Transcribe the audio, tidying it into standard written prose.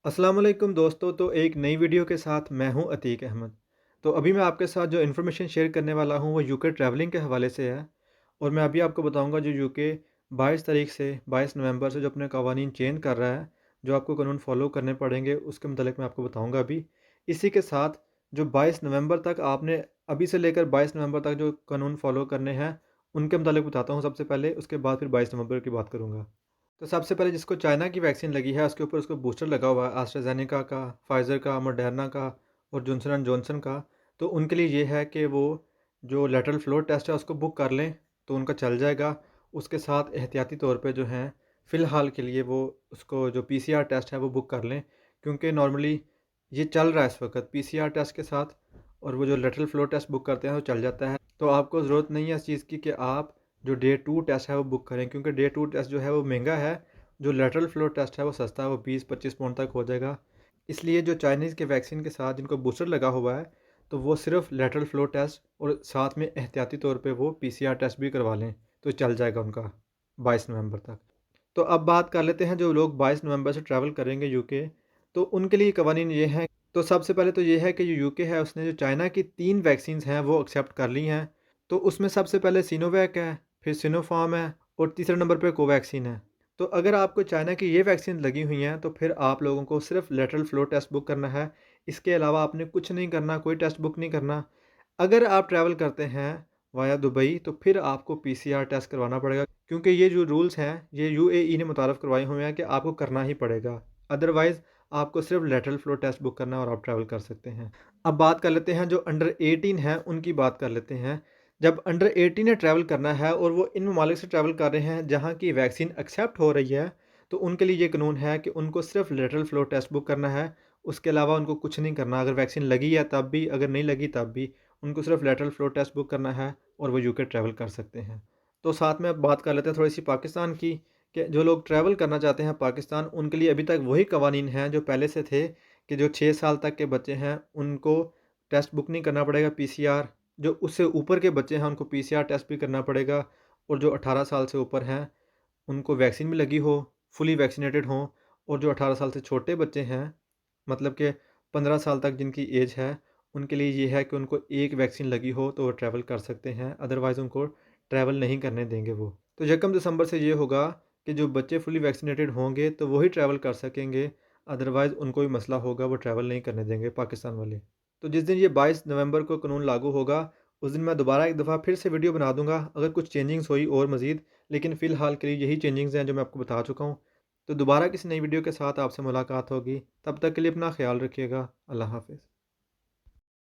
अस्सलाम वालेकुम दोस्तों। तो एक नई वीडियो के साथ मैं हूं अतीक अहमद। तो अभी मैं आपके साथ जो इन्फॉर्मेशन शेयर करने वाला हूं वो यूके ट्रैवलिंग के हवाले से है। और मैं अभी आपको बताऊंगा जो यूके 22 तारीख से 22 नवंबर से जो अपने कवानीन चेंज कर रहा है, जो आपको कानून फॉलो करने पड़ेंगे उसके मतलब मैं आपको बताऊँगा अभी। इसी के साथ जो 22 नवंबर तक आपने अभी से लेकर 22 नवंबर तक जो कानून फॉलो करने हैं उनके मुतालिक बताता हूँ सबसे पहले, उसके बाद फिर 22 नवंबर की बात करूँगा। तो सबसे पहले जिसको चाइना की वैक्सीन लगी है उसके ऊपर उसको बूस्टर लगा हुआ है एस्ट्राजेनेका का, फाइज़र का, मॉडर्ना का और जॉनसन एंड जॉनसन का। तो उनके लिए ये है कि वो जो लेटरल फ्लो टेस्ट है उसको बुक कर लें तो उनका चल जाएगा। उसके साथ एहतियाती तौर पे जो है फ़िलहाल के लिए वो उसको जो पीसीआर टेस्ट है वो बुक कर लें, क्योंकि नॉर्मली ये चल रहा है इस वक्त पीसीआर टेस्ट के साथ। और वो जो लेटरल फ्लो टेस्ट बुक करते हैं वो चल जाता है। तो आपको ज़रूरत नहीं है इस चीज़ की कि आप जो डे 2 टेस्ट है वो बुक करें, क्योंकि डे 2 टेस्ट जो है वो महंगा है। जो लेटरल फ्लो टेस्ट है वो सस्ता है, वो 20-25 पाउंड तक हो जाएगा। इसलिए जो चाइनीज़ के वैक्सीन के साथ जिनको बूस्टर लगा हुआ है तो वो सिर्फ लेटरल फ्लो टेस्ट और साथ में एहतियाती तौर पे वो पीसीआर टेस्ट भी करवा लें तो चल जाएगा उनका 22 नवंबर तक। तो अब बात कर लेते हैं जो लोग 22 नवंबर से ट्रैवल करेंगे यूके, तो उनके लिए कवानीन ये हैं। तो सबसे पहले तो ये है कि जो यूके है उसने जो चाइना की 3 वैक्सीन्स हैं वो एक्सेप्ट कर ली हैं। तो उसमें सबसे पहले सिनोवैक है, फिर सिनोफार्म है और तीसरे नंबर पे कोवैक्सीन है। तो अगर आपको चाइना की ये वैक्सीन लगी हुई हैं तो फिर आप लोगों को सिर्फ लेटरल फ्लो टेस्ट बुक करना है। इसके अलावा आपने कुछ नहीं करना, कोई टेस्ट बुक नहीं करना। अगर आप ट्रैवल करते हैं वाया दुबई तो फिर आपको पीसीआर टेस्ट करवाना पड़ेगा, क्योंकि ये जो रूल्स हैं ये यूएई ने मुतारफ़ करवाए हुए हैं कि आपको करना ही पड़ेगा। अदरवाइज़ आपको सिर्फ लेटरल फ्लो टेस्ट बुक करना है और आप ट्रैवल कर सकते हैं। अब बात कर लेते हैं जो अंडर 18 हैं उनकी बात कर लेते हैं। जब अंडर 18 ने ट्रैवल करना है और वो इन ममालिक से ट्रैवल कर रहे हैं जहाँ की वैक्सीन एक्सेप्ट हो रही है, तो उनके लिए ये कानून है कि उनको सिर्फ लेटरल फ्लो टेस्ट बुक करना है। उसके अलावा उनको कुछ नहीं करना। अगर वैक्सीन लगी है तब भी, अगर नहीं लगी तब भी, उनको सिर्फ लेटरल फ्लो टेस्ट बुक करना है और वो यूके ट्रैवल कर सकते हैं। तो साथ में अब बात कर लेते हैं थोड़ी सी पाकिस्तान की, कि जो लोग ट्रैवल करना चाहते हैं पाकिस्तान उनके लिए अभी तक वही कवानीन हैं जो पहले से थे, कि जो 6 साल तक के बच्चे हैं उनको टेस्ट बुक नहीं करना पड़ेगा पीसीआर। जो उससे ऊपर के बच्चे हैं उनको पीसीआर टेस्ट भी करना पड़ेगा। और जो 18 साल से ऊपर हैं उनको वैक्सीन भी लगी हो, फुली वैक्सीनेटेड हों। और जो 18 साल से छोटे बच्चे हैं, मतलब कि 15 साल तक जिनकी एज है, उनके लिए ये है कि उनको एक वैक्सीन लगी हो तो वो ट्रैवल कर सकते हैं, अदरवाइज़ उनको ट्रैवल नहीं करने देंगे वो। तो 1 दिसंबर से ये होगा कि जो बच्चे फुली वैक्सीनेटेड होंगे तो वही ट्रैवल कर सकेंगे, अदरवाइज़ उनको भी मसला होगा, वो ट्रैवल नहीं करने देंगे पाकिस्तान वाले। तो जिस दिन ये 22 नवंबर को कानून लागू होगा उस दिन मैं दोबारा एक दफ़ा फिर से वीडियो बना दूँगा अगर कुछ चेंजिंग्स हुई और मज़ीद। लेकिन फ़िलहाल के लिए यही चेंजिंग्स हैं जो मैं आपको बता चुका हूँ। तो दोबारा किसी नई वीडियो के साथ आपसे मुलाकात होगी। तब तक के लिए अपना ख़्याल रखिएगा। अल्लाह हाफ़िज़।